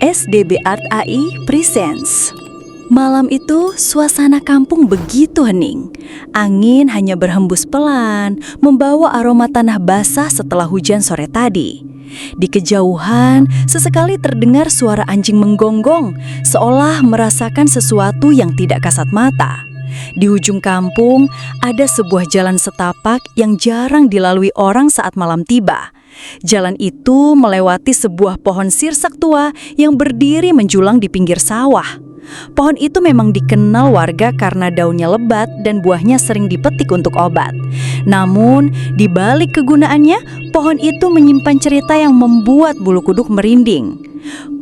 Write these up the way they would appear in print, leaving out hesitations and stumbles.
SDB Art AI Presents. Malam itu suasana kampung begitu hening. Angin hanya berhembus pelan, membawa aroma tanah basah setelah hujan sore tadi. Di kejauhan, sesekali terdengar suara anjing menggonggong, seolah merasakan sesuatu yang tidak kasat mata. Di ujung kampung, ada sebuah jalan setapak yang jarang dilalui orang saat malam tiba. Jalan itu melewati sebuah pohon sirsak tua yang berdiri menjulang di pinggir sawah. Pohon itu memang dikenal warga karena daunnya lebat dan buahnya sering dipetik untuk obat. Namun, di balik kegunaannya, pohon itu menyimpan cerita yang membuat bulu kuduk merinding.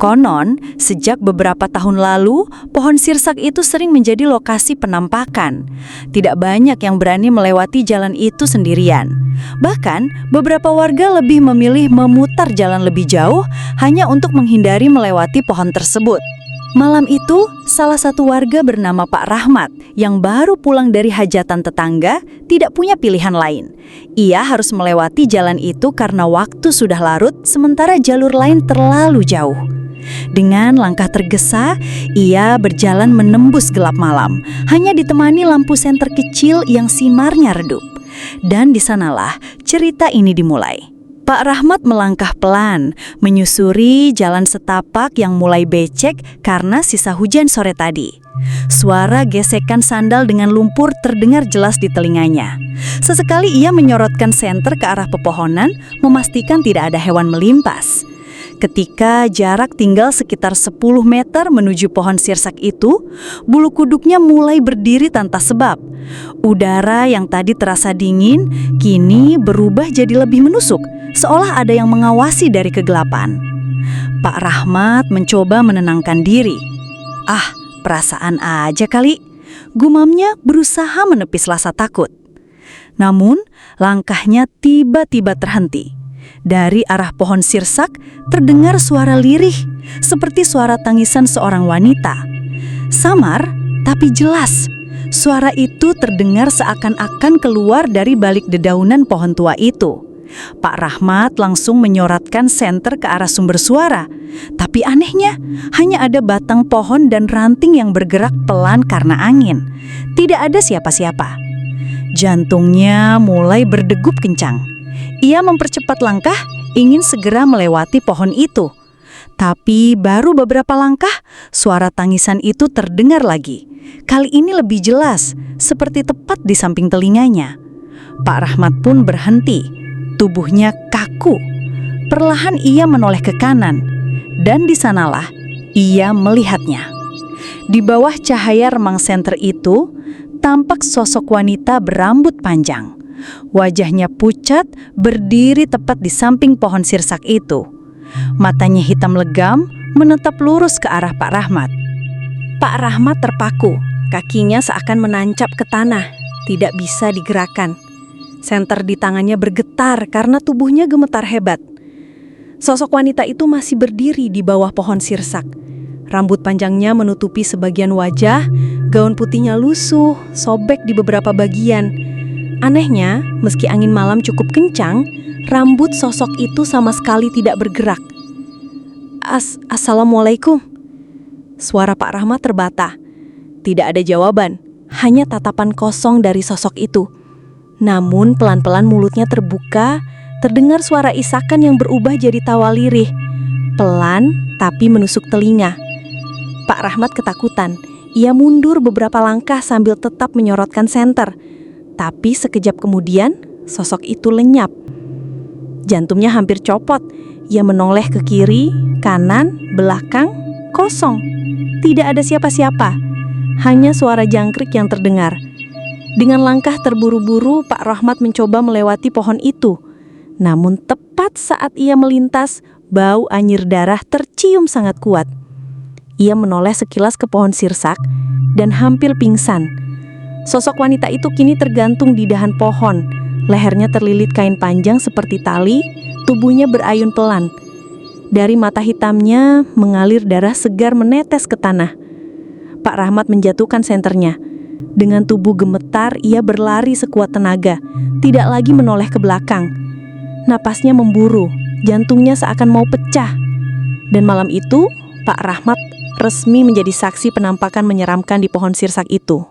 Konon, sejak beberapa tahun lalu, pohon sirsak itu sering menjadi lokasi penampakan. Tidak banyak yang berani melewati jalan itu sendirian. Bahkan, beberapa warga lebih memilih memutar jalan lebih jauh hanya untuk menghindari melewati pohon tersebut. Malam itu, salah satu warga bernama Pak Rahmat yang baru pulang dari hajatan tetangga tidak punya pilihan lain. Ia harus melewati jalan itu karena waktu sudah larut sementara jalur lain terlalu jauh. Dengan langkah tergesa, ia berjalan menembus gelap malam, hanya ditemani lampu senter kecil yang sinarnya redup. Dan di sanalah cerita ini dimulai. Pak Rahmat melangkah pelan, menyusuri jalan setapak yang mulai becek karena sisa hujan sore tadi. Suara gesekan sandal dengan lumpur terdengar jelas di telinganya. Sesekali ia menyorotkan senter ke arah pepohonan, memastikan tidak ada hewan melimpas. Ketika jarak tinggal sekitar 10 meter menuju pohon sirsak itu, bulu kuduknya mulai berdiri tanpa sebab. Udara yang tadi terasa dingin, kini berubah jadi lebih menusuk, seolah ada yang mengawasi dari kegelapan. Pak Rahmat mencoba menenangkan diri. Perasaan aja kali. Gumamnya berusaha menepis rasa takut. Namun, langkahnya tiba-tiba terhenti. Dari arah pohon sirsak terdengar suara lirih, seperti suara tangisan seorang wanita. Samar, tapi jelas. Suara itu terdengar seakan-akan keluar dari balik dedaunan pohon tua itu. Pak Rahmat langsung menyorotkan senter ke arah sumber suara. Tapi anehnya, hanya ada batang pohon dan ranting yang bergerak pelan karena angin. Tidak ada siapa-siapa. Jantungnya mulai berdegup kencang. Ia mempercepat langkah, ingin segera melewati pohon itu. Tapi baru beberapa langkah, suara tangisan itu terdengar lagi. Kali ini lebih jelas, seperti tepat di samping telinganya. Pak Rahmat pun berhenti, tubuhnya kaku. Perlahan ia menoleh ke kanan, dan di sanalah ia melihatnya. Di bawah cahaya remang senter itu, tampak sosok wanita berambut panjang. Wajahnya pucat, berdiri tepat di samping pohon sirsak itu. Matanya hitam legam, menatap lurus ke arah Pak Rahmat. Pak Rahmat terpaku, kakinya seakan menancap ke tanah, tidak bisa digerakkan. Senter di tangannya bergetar karena tubuhnya gemetar hebat. Sosok wanita itu masih berdiri di bawah pohon sirsak. Rambut panjangnya menutupi sebagian wajah, gaun putihnya lusuh, sobek di beberapa bagian. Anehnya, meski angin malam cukup kencang, rambut sosok itu sama sekali tidak bergerak. Assalamualaikum. Suara Pak Rahmat terbata. Tidak ada jawaban, hanya tatapan kosong dari sosok itu. Namun pelan-pelan mulutnya terbuka, terdengar suara isakan yang berubah jadi tawa lirih. Pelan tapi menusuk telinga. Pak Rahmat ketakutan. Ia mundur beberapa langkah sambil tetap menyorotkan senter. Tapi sekejap kemudian, sosok itu lenyap. Jantungnya hampir copot. Ia menoleh ke kiri, kanan, belakang, kosong. Tidak ada siapa-siapa. Hanya suara jangkrik yang terdengar. Dengan langkah terburu-buru, Pak Rahmat mencoba melewati pohon itu. Namun tepat saat ia melintas, bau anyir darah tercium sangat kuat. Ia menoleh sekilas ke pohon sirsak dan hampir pingsan. Sosok wanita itu kini tergantung di dahan pohon. Lehernya terlilit kain panjang seperti tali, tubuhnya berayun pelan. Dari mata hitamnya mengalir darah segar menetes ke tanah. Pak Rahmat menjatuhkan senternya. Dengan tubuh gemetar, ia berlari sekuat tenaga, tidak lagi menoleh ke belakang. Napasnya memburu, jantungnya seakan mau pecah. Dan malam itu, Pak Rahmat resmi menjadi saksi penampakan menyeramkan di pohon sirsak itu.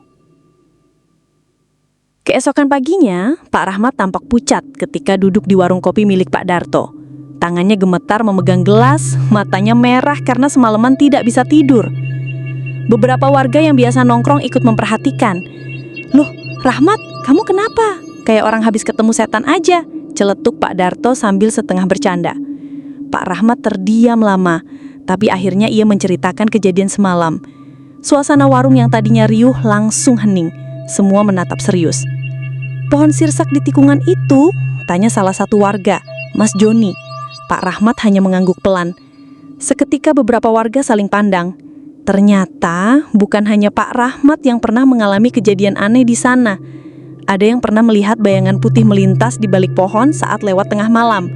Keesokan paginya, Pak Rahmat tampak pucat ketika duduk di warung kopi milik Pak Darto. Tangannya gemetar memegang gelas, matanya merah karena semalaman tidak bisa tidur. Beberapa warga yang biasa nongkrong ikut memperhatikan. "Loh, Rahmat, kamu kenapa? Kayak orang habis ketemu setan aja," celetuk Pak Darto sambil setengah bercanda. Pak Rahmat terdiam lama, tapi akhirnya ia menceritakan kejadian semalam. Suasana warung yang tadinya riuh langsung hening. Semua menatap serius. "Pohon sirsak di tikungan itu?" tanya salah satu warga, Mas Joni. Pak Rahmat hanya mengangguk pelan. Seketika beberapa warga saling pandang. Ternyata bukan hanya Pak Rahmat yang pernah mengalami kejadian aneh di sana. Ada yang pernah melihat bayangan putih melintas di balik pohon saat lewat tengah malam.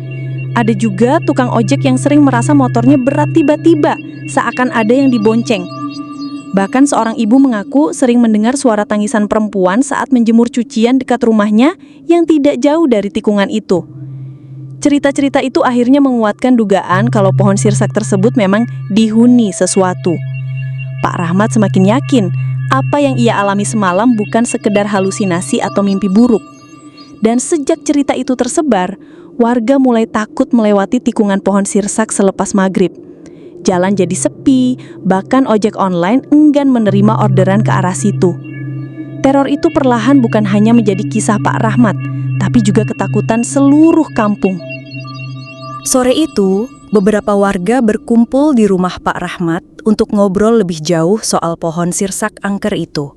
Ada juga tukang ojek yang sering merasa motornya berat tiba-tiba, seakan ada yang dibonceng. Bahkan seorang ibu mengaku sering mendengar suara tangisan perempuan saat menjemur cucian dekat rumahnya yang tidak jauh dari tikungan itu. Cerita-cerita itu akhirnya menguatkan dugaan kalau pohon sirsak tersebut memang dihuni sesuatu. Pak Rahmat semakin yakin apa yang ia alami semalam bukan sekedar halusinasi atau mimpi buruk. Dan sejak cerita itu tersebar, warga mulai takut melewati tikungan pohon sirsak selepas maghrib. Jalan jadi sepi, bahkan ojek online enggan menerima orderan ke arah situ. Teror itu perlahan bukan hanya menjadi kisah Pak Rahmat, tapi juga ketakutan seluruh kampung. Sore itu, beberapa warga berkumpul di rumah Pak Rahmat untuk ngobrol lebih jauh soal pohon sirsak angker itu.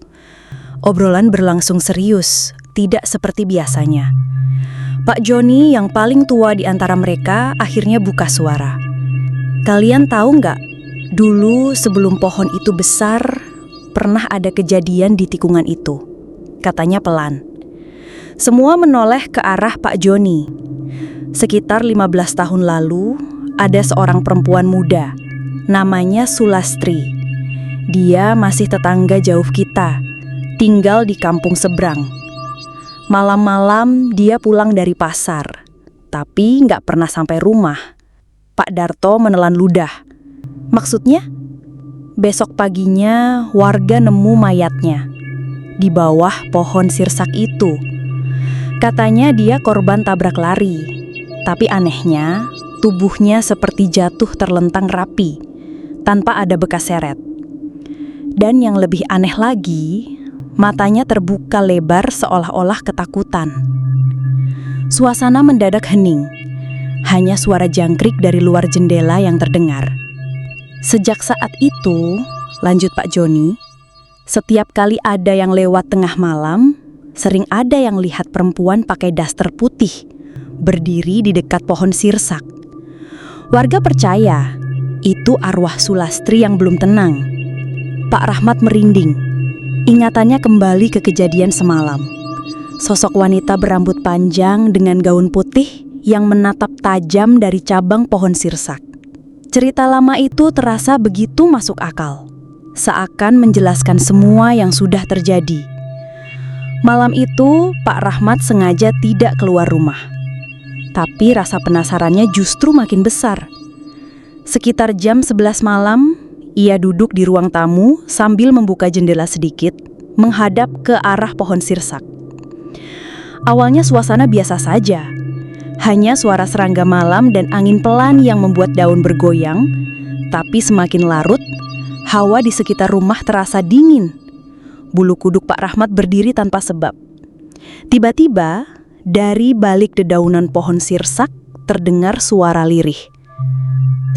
Obrolan berlangsung serius, tidak seperti biasanya. Pak Joni yang paling tua di antara mereka akhirnya buka suara. "Kalian tahu nggak, dulu sebelum pohon itu besar, pernah ada kejadian di tikungan itu," katanya pelan. Semua menoleh ke arah Pak Joni. Sekitar 15 tahun lalu, ada seorang perempuan muda, namanya Sulastri. Dia masih tetangga jauh kita, tinggal di kampung seberang. Malam-malam dia pulang dari pasar, tapi nggak pernah sampai rumah. Pak Darto menelan ludah. "Maksudnya?" Besok paginya warga nemu mayatnya di bawah pohon sirsak itu. Katanya dia korban tabrak lari. Tapi anehnya, tubuhnya seperti jatuh terlentang rapi, tanpa ada bekas seret. Dan yang lebih aneh lagi, matanya terbuka lebar seolah-olah ketakutan. Suasana mendadak hening, hanya suara jangkrik dari luar jendela yang terdengar. Sejak saat itu, lanjut Pak Joni, setiap kali ada yang lewat tengah malam, sering ada yang lihat perempuan pakai daster putih, berdiri di dekat pohon sirsak. Warga percaya itu arwah Sulastri yang belum tenang. Pak Rahmat merinding. Ingatannya kembali ke kejadian semalam. Sosok wanita berambut panjang dengan gaun putih yang menatap tajam dari cabang pohon sirsak. Cerita lama itu terasa begitu masuk akal, seakan menjelaskan semua yang sudah terjadi. Malam itu, Pak Rahmat sengaja tidak keluar rumah. Tapi rasa penasarannya justru makin besar. Sekitar jam 11 malam, ia duduk di ruang tamu sambil membuka jendela sedikit, menghadap ke arah pohon sirsak. Awalnya suasana biasa saja. Hanya suara serangga malam dan angin pelan yang membuat daun bergoyang. Tapi semakin larut, hawa di sekitar rumah terasa dingin. Bulu kuduk Pak Rahmat berdiri tanpa sebab. Tiba-tiba, dari balik dedaunan pohon sirsak terdengar suara lirih.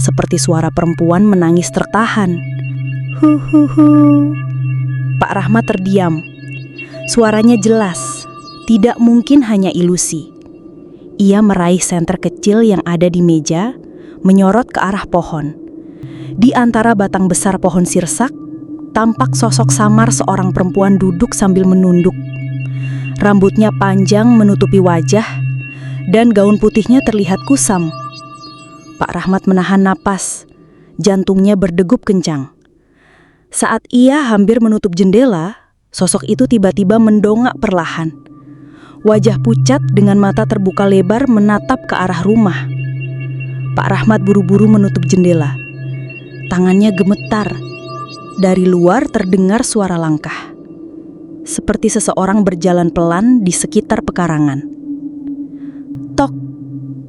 Seperti suara perempuan menangis tertahan. Hu. Pak Rahmat terdiam. Suaranya jelas, tidak mungkin hanya ilusi. Ia meraih senter kecil yang ada di meja, menyorot ke arah pohon. Di antara batang besar pohon sirsak, tampak sosok samar seorang perempuan duduk sambil menunduk. Rambutnya panjang menutupi wajah, dan gaun putihnya terlihat kusam. Pak Rahmat menahan napas, jantungnya berdegup kencang. Saat ia hampir menutup jendela, Sosok itu tiba-tiba mendongak perlahan. Wajah pucat dengan mata terbuka lebar menatap ke arah rumah. Pak Rahmat buru-buru menutup jendela. Tangannya gemetar. Dari luar terdengar suara langkah. Seperti seseorang berjalan pelan di sekitar pekarangan. Tok,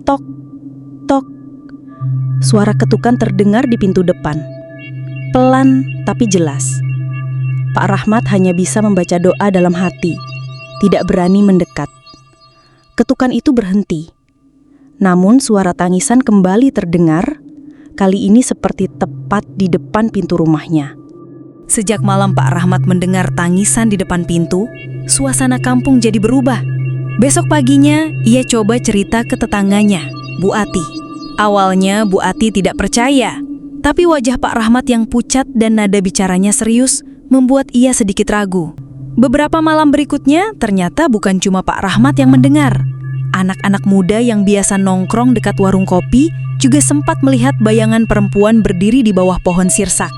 tok, tok. Suara ketukan terdengar di pintu depan. Pelan tapi jelas. Pak Rahmat hanya bisa membaca doa dalam hati, tidak berani mendekat. Ketukan itu berhenti. Namun suara tangisan kembali terdengar, kali ini seperti tepat di depan pintu rumahnya. Sejak malam Pak Rahmat mendengar tangisan di depan pintu, suasana kampung jadi berubah. Besok paginya, ia coba cerita ke tetangganya, Bu Ati. Awalnya Bu Ati tidak percaya, tapi wajah Pak Rahmat yang pucat dan nada bicaranya serius membuat ia sedikit ragu. Beberapa malam berikutnya, ternyata bukan cuma Pak Rahmat yang mendengar. Anak-anak muda yang biasa nongkrong dekat warung kopi juga sempat melihat bayangan perempuan berdiri di bawah pohon sirsak.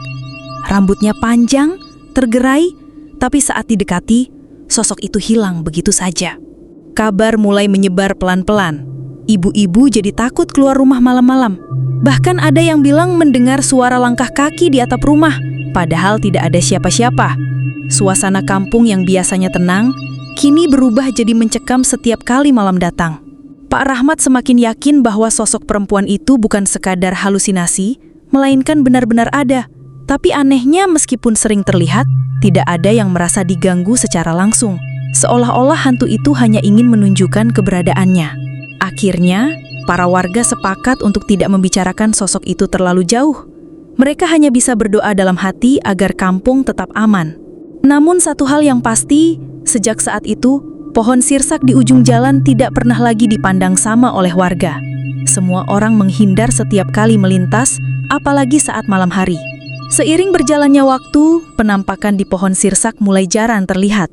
Rambutnya panjang, tergerai, tapi saat didekati, sosok itu hilang begitu saja. Kabar mulai menyebar pelan-pelan. Ibu-ibu jadi takut keluar rumah malam-malam. Bahkan ada yang bilang mendengar suara langkah kaki di atap rumah, padahal tidak ada siapa-siapa. Suasana kampung yang biasanya tenang, kini berubah jadi mencekam setiap kali malam datang. Pak Rahmat semakin yakin bahwa sosok perempuan itu bukan sekadar halusinasi, melainkan benar-benar ada. Tapi anehnya meskipun sering terlihat, tidak ada yang merasa diganggu secara langsung. Seolah-olah hantu itu hanya ingin menunjukkan keberadaannya. Akhirnya, para warga sepakat untuk tidak membicarakan sosok itu terlalu jauh. Mereka hanya bisa berdoa dalam hati agar kampung tetap aman. Namun satu hal yang pasti, sejak saat itu, pohon sirsak di ujung jalan tidak pernah lagi dipandang sama oleh warga. Semua orang menghindar setiap kali melintas, apalagi saat malam hari. Seiring berjalannya waktu, penampakan di pohon sirsak mulai jarang terlihat.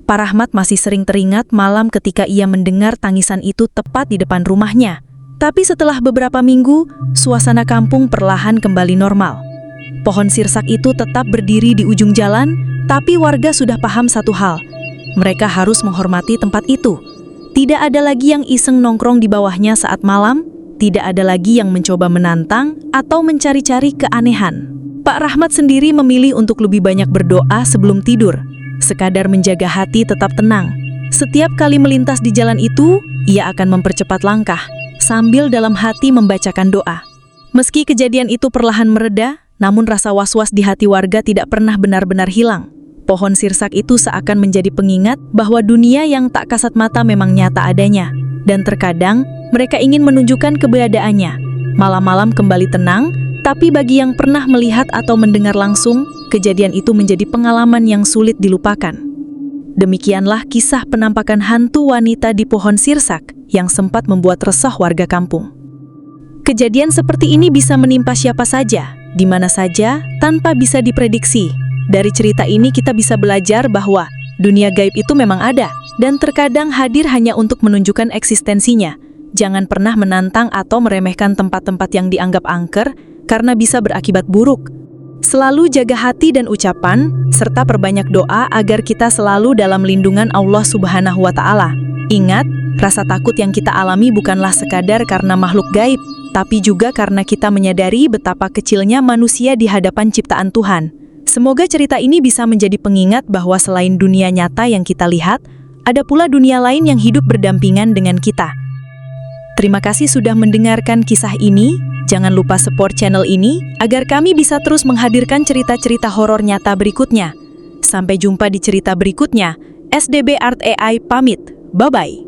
Pak Rahmat masih sering teringat malam ketika ia mendengar tangisan itu tepat di depan rumahnya. Tapi setelah beberapa minggu, suasana kampung perlahan kembali normal. Pohon sirsak itu tetap berdiri di ujung jalan, tapi warga sudah paham satu hal. Mereka harus menghormati tempat itu. Tidak ada lagi yang iseng nongkrong di bawahnya saat malam, tidak ada lagi yang mencoba menantang atau mencari-cari keanehan. Pak Rahmat sendiri memilih untuk lebih banyak berdoa sebelum tidur, sekadar menjaga hati tetap tenang. Setiap kali melintas di jalan itu, ia akan mempercepat langkah, sambil dalam hati membacakan doa. Meski kejadian itu perlahan mereda, namun rasa was-was di hati warga tidak pernah benar-benar hilang. Pohon sirsak itu seakan menjadi pengingat bahwa dunia yang tak kasat mata memang nyata adanya. Dan terkadang, mereka ingin menunjukkan keberadaannya. Malam-malam kembali tenang, tapi bagi yang pernah melihat atau mendengar langsung, kejadian itu menjadi pengalaman yang sulit dilupakan. Demikianlah kisah penampakan hantu wanita di pohon sirsak yang sempat membuat resah warga kampung. Kejadian seperti ini bisa menimpa siapa saja, di mana saja, tanpa bisa diprediksi. Dari cerita ini kita bisa belajar bahwa dunia gaib itu memang ada dan terkadang hadir hanya untuk menunjukkan eksistensinya. Jangan pernah menantang atau meremehkan tempat-tempat yang dianggap angker karena bisa berakibat buruk. Selalu jaga hati dan ucapan, serta perbanyak doa agar kita selalu dalam lindungan Allah Subhanahu wa Ta'ala. Ingat, rasa takut yang kita alami bukanlah sekadar karena makhluk gaib, tapi juga karena kita menyadari betapa kecilnya manusia di hadapan ciptaan Tuhan. Semoga cerita ini bisa menjadi pengingat bahwa selain dunia nyata yang kita lihat, ada pula dunia lain yang hidup berdampingan dengan kita. Terima kasih sudah mendengarkan kisah ini. Jangan lupa support channel ini agar kami bisa terus menghadirkan cerita-cerita horor nyata berikutnya. Sampai jumpa di cerita berikutnya. SDB Art AI pamit. Bye-bye.